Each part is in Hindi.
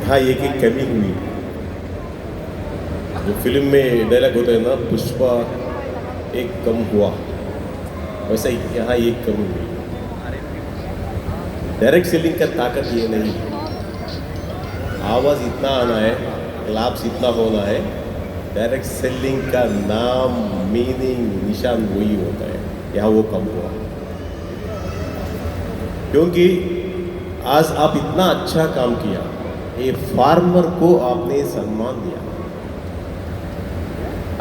यहाँ एक एक कमी हुई। जो फिल्म में डायलॉग होता है ना, पुष्पा एक कम हुआ, वैसा यहाँ एक कमी हुई। डायरेक्ट सेलिंग का ताकत ये नहीं है, आवाज़ इतना आना है, क्लाप्स इतना होना है। डायरेक्ट सेलिंग का नाम, मीनिंग, निशान वही होता है, यहाँ वो कम हुआ। क्योंकि आज आप इतना अच्छा काम किया, ये फार्मर को आपने सम्मान दिया।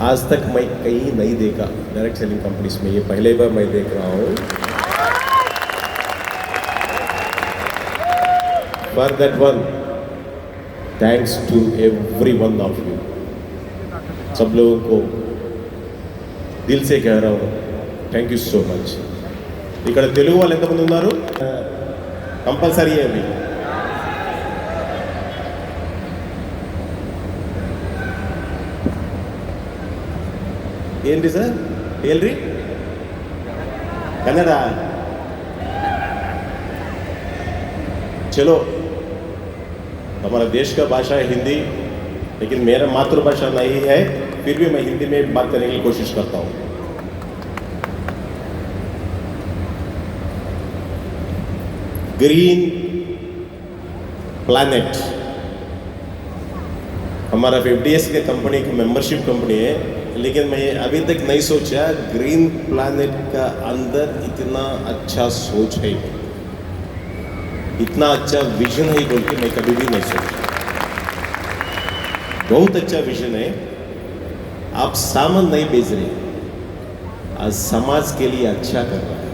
आज तक मैं कहीं नहीं देखा डायरेक्ट सेलिंग कंपनीज में, ये पहले बार मैं देख रहा हूँ। For that one thanks to every one of you. सब लोगों को दिल से कह रहा हूँ, थैंक यू सो मच। ఇక్కడ తెలుగు వాళ్ళు ఎంతమంది ఉన్నారు? కంపల్సరీ అవి ఏంటి సార్? ಹೇಳ್ರಿ कन्नड़। चलो, हमारा देश का भाषा है हिंदी, लेकिन मेरा मातृभाषा नहीं है, फिर भी मैं हिंदी में बात करने की कोशिश करता हूँ। ग्रीन प्लैनेट हमारा FDS के कंपनी की मेंबरशिप कंपनी है, लेकिन मैं अभी तक नहीं सोचा ग्रीन प्लैनेट का अंदर इतना अच्छा सोच है, इतना अच्छा विजन है बोल के मैं कभी भी नहीं सोचा। बहुत अच्छा विजन है। आप सामान नहीं बेच रहे, आज समाज के लिए अच्छा कर रहा है।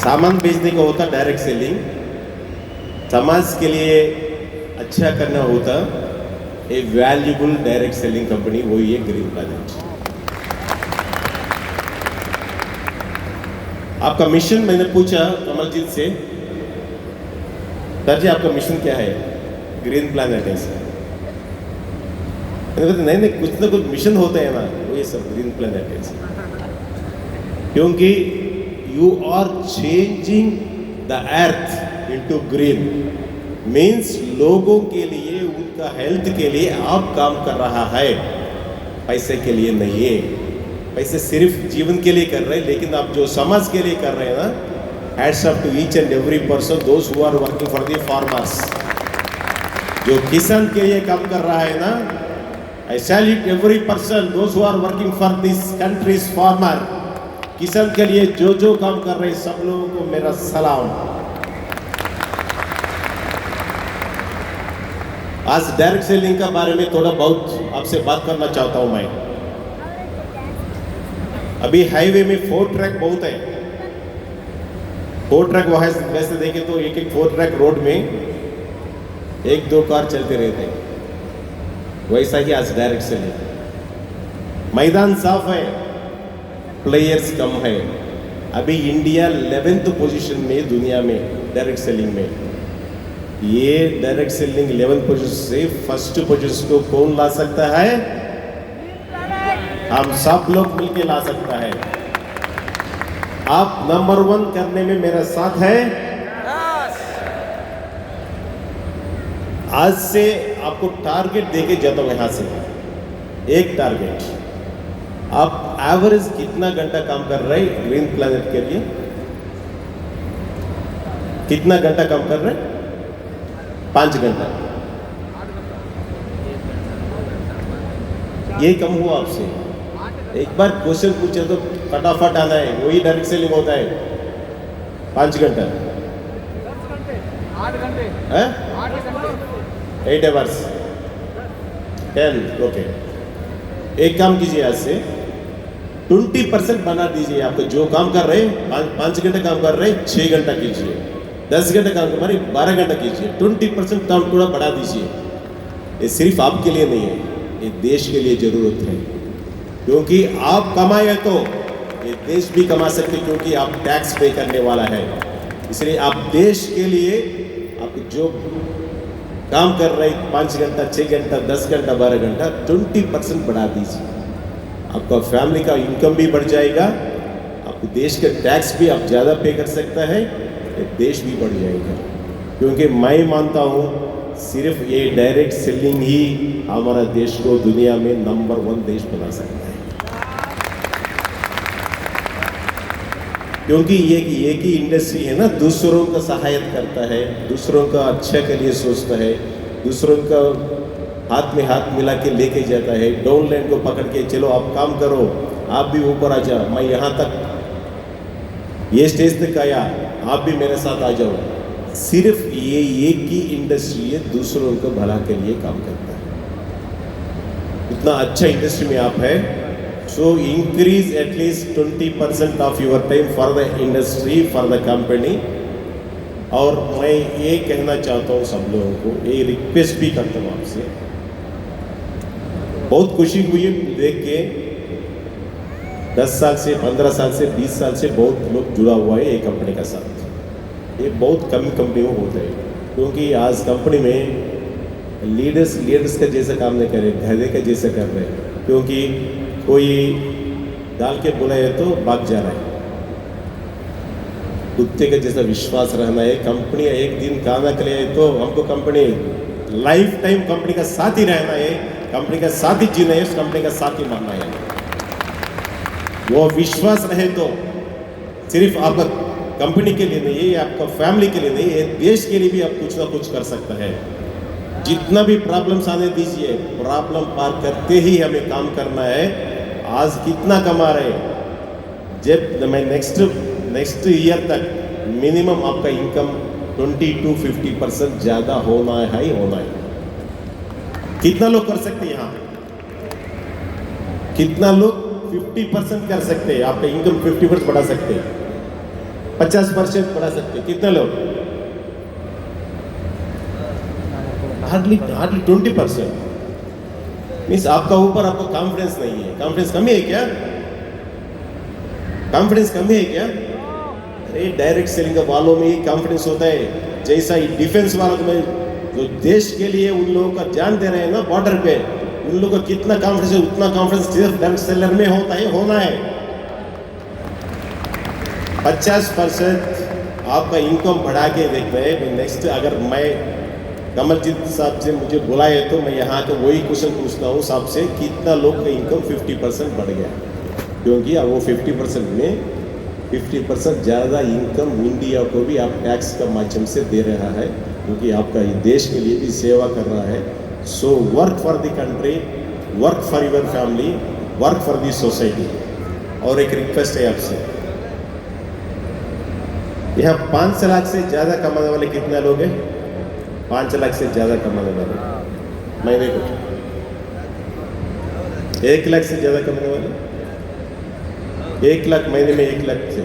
सामान बेचने का होता डायरेक्ट सेलिंग, समाज के लिए अच्छा करना होता ए वैल्यूबल डायरेक्ट सेलिंग कंपनी, वही है ग्रीन प्लैनेट। आपका मिशन मैंने पूछा कमलजीत से, सर जी आपका मिशन क्या है? ग्रीन प्लैनेट है सर। नहीं नहीं, कुछ ना कुछ मिशन होता है ना, वो ये सब ग्रीन प्लैनेट है सर। क्योंकि you are changing the earth into green, means लोगों के लिए, उनका हेल्थ के लिए आप काम कर रहा है, पैसे के लिए नहीं है। पैसे सिर्फ जीवन के लिए कर रहे हैं, लेकिन आप जो समाज के लिए कर रहे हैं ना, hats off to each and every person those who are working for the farmers. जो किसान के लिए काम कर रहा है ना, I salute every person those who are working for this country's farmer. किसान के लिए जो जो काम कर रहे हैं, सब लोगों को मेरा सलाम। आज डायरेक्ट सेलिंग का बारे में थोड़ा बहुत आपसे बात करना चाहता हूं मैं। अभी हाईवे में 4 ट्रैक बहुत है। 4 ट्रैक वैसे देखें तो एक 4 ट्रैक रोड में 1-2 कार चलते रहते हैं, वैसा ही आज डायरेक्ट सेलिंग। मैदान साफ है, प्लेयर्स कम है। अभी इंडिया 11th पोजीशन में दुनिया में डायरेक्ट सेलिंग में। ये डायरेक्ट सेलिंग 11th पोजीशन से फर्स्ट पोजीशन को कौन ला सकता है? हम सब लोग मिलकर ला सकता है। आप नंबर 1 करने में मेरा साथ है। आज से आपको टारगेट देके जाता हूं यहां से, एक टारगेट। आप एवरेज कितना घंटा काम कर रहे हैं ग्रीन प्लैनेट के लिए? कितना घंटा काम कर रहे हैं? 5 घंटा। ये कम हुआ आपसे। एक बार क्वेश्चन पूछे तो फटाफट आना है, वही डायरेक्ट सेलिंग होता है। 5 घंटा, 8 घंटे, 8 आवर्स, 10। ओके, एक काम कीजिए, आज से 20% बना दीजिए। आपको जो काम कर रहे हैं, 5 घंटे काम कर रहे हैं, 6 घंटा कीजिए। 10 घंटे काम कर रहे हैं, 12 घंटा कीजिए। 20% काम थोड़ा बढ़ा दीजिए। ये सिर्फ आपके लिए नहीं है, ये देश के लिए जरूरत है। क्योंकि आप कमाए तो ये देश भी कमा सकते, क्योंकि आप टैक्स पे करने वाला है। इसलिए आप देश के लिए आप जो काम कर रहे हैं, 5 घंटा, 6 घंटा, 10 घंटा, 12 घंटा, 20% बढ़ा दीजिए। आपका फैमिली का इनकम भी बढ़ जाएगा, आपको देश के टैक्स भी आप ज़्यादा पे कर सकता है, देश भी बढ़ जाएगा। क्योंकि मैं मानता हूँ सिर्फ ये डायरेक्ट सेलिंग ही हमारा देश को दुनिया में नंबर 1 देश बना सकता है। क्योंकि ये एक ही इंडस्ट्री है ना, दूसरों का सहायता करता है, दूसरों का अच्छा के लिए सोचता है, दूसरों का हाथ में हाथ मिला के लेके जाता है, डाउन लाइन को पकड़ के चलो आप काम करो, आप भी ऊपर आ जाओ, मैं यहाँ तक ये स्टेज तक आया, आप भी मेरे साथ आ जाओ। सिर्फ ये एक ही इंडस्ट्री है, दूसरों को भला के लिए काम करता है। इतना अच्छा इंडस्ट्री में आप है, so increase at least 20% of your time for the industry, for the company. और मैं ये कहना चाहता हूँ सब लोगों को, ये रिक्वेस्ट भी करता हूँ आपसे, बहुत खुशी हुई देख के 10 साल से 15 साल से 20 साल से बहुत लोग जुड़ा हुआ है ये कंपनी का साथ। ये बहुत कम कंपनी में होता है, क्योंकि आज कंपनी में लीडर्स का जैसा काम नहीं कर रहे, गधे का जैसा कर रहे हैं। क्योंकि कोई डाल के बुलाए तो भाग जा रहा है, कुत्ते का जैसा विश्वास रहना है। कंपनी एक दिन खाना के लिए तो हमको कंपनी लाइफ टाइम कंपनी का साथ ही रहना है, कंपनी का साथ ही जीना है, उस कंपनी का साथ ही मरना है। वो विश्वास रहे तो सिर्फ आपका कंपनी के लिए नहीं है, आपका फैमिली के लिए नहीं है, देश के लिए भी आप कुछ ना कुछ कर सकता है। जितना भी प्रॉब्लम्स आने दीजिए, प्रॉब्लम पार करते ही हमें काम करना है। आज कितना कमा रहे, जब मैं नेक्स्ट ईयर तक मिनिमम आपका इनकम 20 to 50% ज़्यादा होना है ही होना है। कितना लोग कर सकते हैं यहाँ? कितना लोग 50% कर सकते हैं? आपका इनकम 50% बढ़ा सकते हैं, 50% बढ़ा सकते हैं। कितने लोग? हार्डली 20%। मीन्स आपका ऊपर आपको कॉन्फिडेंस नहीं है। कॉन्फिडेंस कमी है क्या? कॉन्फिडेंस कमी है क्या? अरे डायरेक्ट सेलिंग वालों में ही कॉन्फिडेंस होता है। जैसा डिफेंस वालों में जो देश के लिए उन लोगों का जान दे रहे हैं ना बॉर्डर पे, उन लोगों का कितना कॉन्फिडेंस है, उतना कॉन्फिडेंस सिर्फ डायरेक्ट सेलर में होता है, होना है। 50% आपका इनकम बढ़ा के देखना है। नेक्स्ट अगर मैं कमलजीत साहब से मुझे बुलाए तो मैं यहाँ के वही क्वेश्चन पूछता हूँ साहब से, कितना लोग का इनकम 50% बढ़ गया? क्योंकि वो 50% में 50% ज़्यादा इनकम इंडिया को भी आप टैक्स का माध्यम से दे रहा है, क्योंकि आपका देश के लिए भी सेवा कर रहा है। So work for the country, work for your family, work for the society. और एक रिक्वेस्ट है आपसे, यहाँ 5 लाख से ज़्यादा कमाने वाले कितने लोग हैं? 5 लाख से ज़्यादा कमाने वाले महीने को? 1 लाख से ज़्यादा कमाने वाले? 1 लाख महीने में 1 लाख से।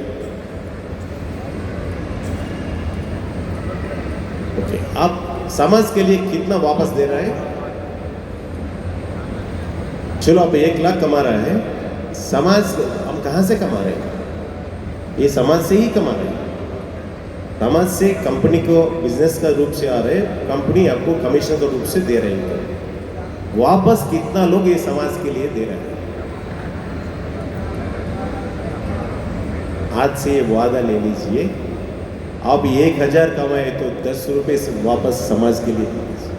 ओके, आप समाज के लिए कितना वापस दे रहे हैं? चलो आप 1 लाख कमा रहे हैं, समाज हम कहाँ से कमा रहे हैं? ये समाज से ही कमा रहे हैं। समाज से कंपनी को बिजनेस का रूप से आ रहे, कंपनी आपको कमीशन का रूप से दे रही है। वापस कितना लोग ये समाज के लिए दे रहे हैं? आज से ये वादा ले लीजिए, आप 1000 कमाए तो 10 रुपये से वापस समाज के लिए दे दीजिए।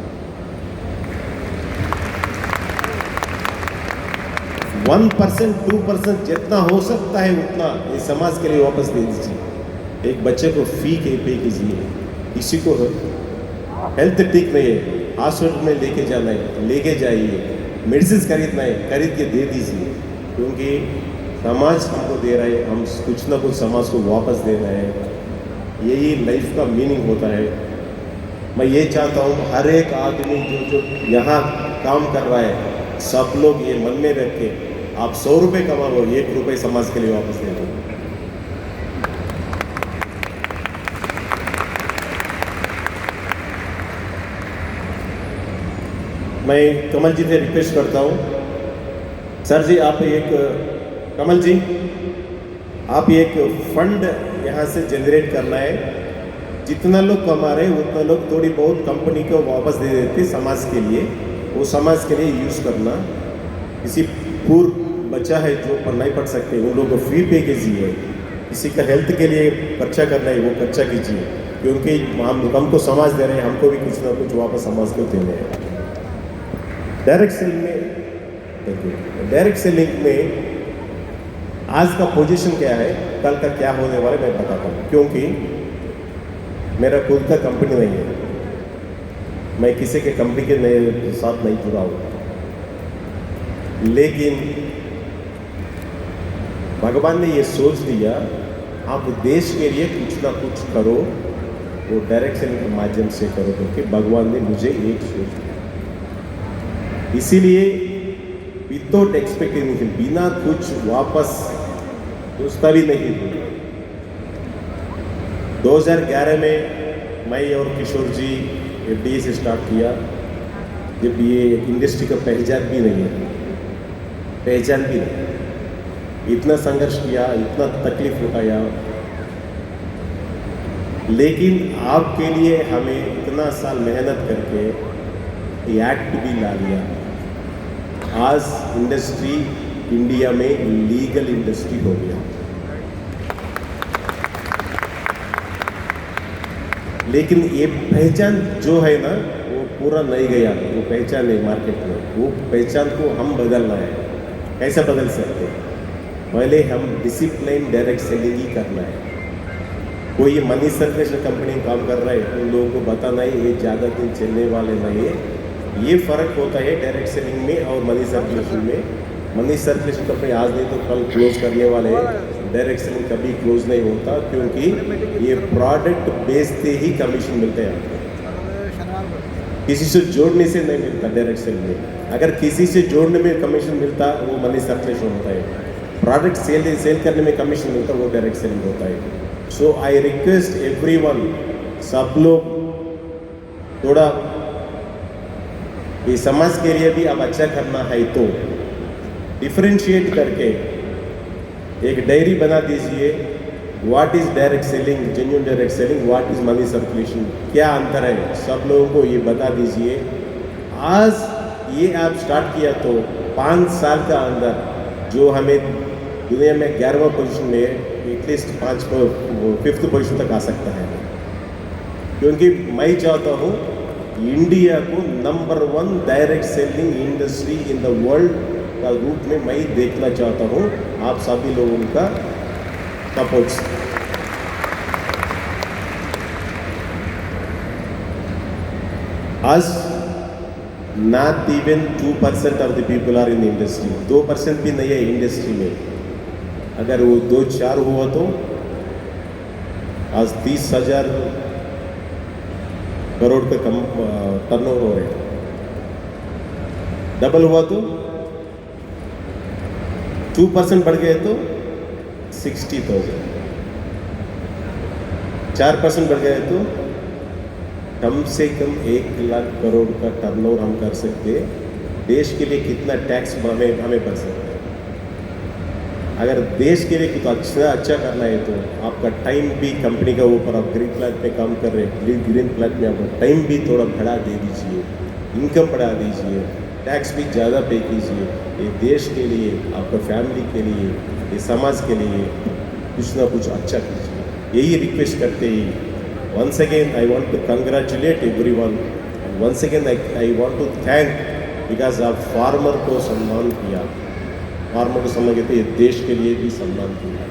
1% 2% जितना हो सकता है उतना ये समाज के लिए वापस दे दीजिए। एक बच्चे को फी के पे कीजिए, किसी को हेल्थ ठीक नहीं है, हॉस्पिटल में लेके जाना है, लेके जाइए, मेडिसिन खरीदना है, खरीद के दे दीजिए। क्योंकि समाज हमको दे रहा है, हम कुछ ना कुछ समाज को वापस देना है। यही लाइफ का मीनिंग होता है। मैं ये चाहता हूँ हर एक आदमी जो यहाँ काम कर रहा है, सब लोग ये मन में रख के, आप 100 रुपये कमा लो, 1 रुपये समाज के लिए वापस दे दो। मैं कमल जी से रिक्वेस्ट करता हूँ, सर जी आप कमल जी आप एक फंड यहाँ से जनरेट करना है। जितना लोग कमा रहे हैं उतना लोग थोड़ी बहुत कंपनी को वापस दे देते समाज के लिए, वो समाज के लिए यूज़ करना। किसी पूर्व बच्चा है जो पढ़ नहीं पढ़ सकते, उन लोगों को फी पे कीजिए। किसी का हेल्थ के लिए खर्चा करना है वो खर्चा कीजिए। क्योंकि हमको समाज दे रहे हैं, हमको भी कुछ ना कुछ वापस समाज को देने हैं। डायरेक्ट सेलिंग में डायरेक्ट सेलिंग में आज का पोजीशन क्या है, कल का क्या होने वाला है मैं बताता हूँ। क्योंकि मेरा खुद का कंपनी नहीं है, मैं किसी के कंपनी के साथ नहीं जुड़ा हूँ, लेकिन भगवान ने ये सोच दिया आप देश के लिए कुछ ना कुछ करो, वो डायरेक्ट सेलिंग के माध्यम से करो, क्योंकि भगवान ने मुझे एक सोच दिया। इसीलिए विदाउट एक्सपेक्टेशन, बिना कुछ वापस सोचता भी नहीं हूँ। 2011 में मैं और किशोर जी FDA से स्टार्ट किया, जब ये इंडस्ट्री का पहचान भी नहीं है, इतना संघर्ष किया, इतना तकलीफ उठाया, लेकिन आपके लिए हमें इतना साल मेहनत करके ये एक्ट भी ला लिया। आज इंडस्ट्री इंडिया में लीगल इंडस्ट्री हो गया, लेकिन ये पहचान जो है ना वो पूरा नहीं गया, वो पहचान है मार्केट में, वो पहचान को हम बदलना है। कैसे बदल सकते हैं? पहले हम डिसिप्लिन डायरेक्ट सेलिंग ही करना है। कोई मनी सर्कुलेशन कंपनी काम कर रहा है, उन लोगों को बताना है ये ज़्यादा दिन चलने वाले नहीं है। ये फ़र्क होता है डायरेक्ट सेलिंग में और मनी सर्कुलेशन में। मनी सर्कुलेशन कंपनी आज नहीं तो कल क्लोज करने वाले हैं, डायरेक्ट सेलिंग कभी क्लोज नहीं होता, क्योंकि ये प्रोडक्ट बेचते ही कमीशन मिलते हैं आपको, किसी से जोड़ने से नहीं मिलता डायरेक्ट सेलिंग में। अगर किसी से जोड़ने में कमीशन मिलता वो मनी सर्कुलेशन होता है, प्रोडक्ट सेल करने में कमीशन मिलता वो डायरेक्ट सेलिंग होता है। सो आई रिक्वेस्ट एवरीवन, सब लोग थोड़ा ये समाज के लिए भी अब अच्छा करना है तो डिफरेंशिएट करके एक डायरी बना दीजिए। What is direct selling, genuine direct selling, what is money circulation, क्या अंतर है, सब लोगों को ये बता दीजिए। आज ये आप स्टार्ट किया तो 5 साल का अंदर जो हमें दुनिया में 11वां पोजीशन में एटलीस्ट 5th पोजीशन तक आ सकता है, क्योंकि मैं चाहता हूँ इंडिया को number 1 direct selling industry in the world का रूप में मैं देखना चाहता हूँ। आप सभी लोगों का सपोर्ट। आज not even 2% of the people are in the industry, 2% भी नहीं है इंडस्ट्री में। अगर वो 2-4 हुआ तो आज 30,000 करोड़ का कम टर्नओवर हो रहे हैं। डबल हुआ तो 2% बढ़ गए तो 60,000, 4% बढ़ गए तो कम से कम 1 लाख करोड़ का टर्नओवर हम कर सकते हैं। देश के लिए कितना टैक्स हमें भर सकते हैं। अगर देश के लिए कुछ अच्छा करना है तो आपका टाइम भी कंपनी का ऊपर, आप ग्रीन प्लांट में काम कर रहे हैं, ग्रीन प्लांट में आपका टाइम भी थोड़ा बढ़ा दे दीजिए, इनकम बढ़ा दीजिए, टैक्स भी ज़्यादा पे कीजिए। ये देश के लिए, आपका फैमिली के लिए, ये समाज के लिए कुछ ना कुछ अच्छा कीजिए। यही रिक्वेस्ट करते ही once again I want to congratulate everyone, and once again I want to thank, because आप फार्मर को सम्मान किया, फार्मर को सम्मान किया, ये देश के लिए भी सम्मान किया।